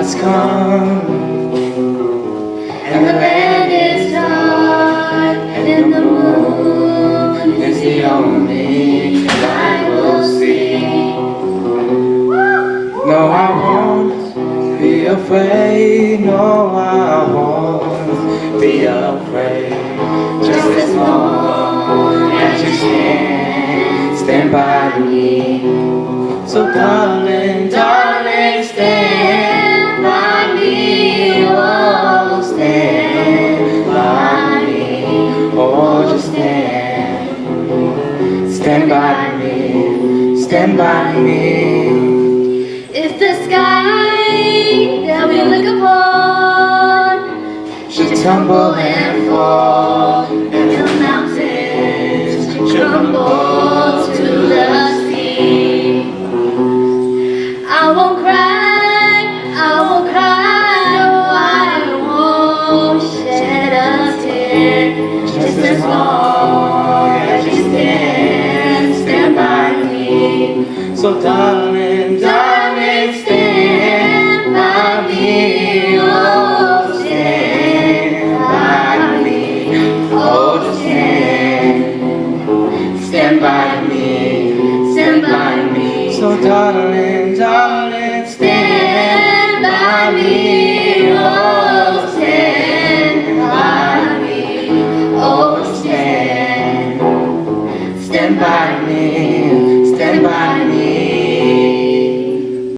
has come, and the land is dark, and the moon is the only thing I will see. No, I won't be afraid. No, I won't be afraid. Just as long as you stand by me. So darling, darling, stand by me. Oh, stand by me. Oh, just stand by me. Stand by me. If the sky that we look upon should tumble and fall, and the mountains should crumble to the sea, I won't cry, no, I won't shed a tear. just as long as you stand by me. So darling,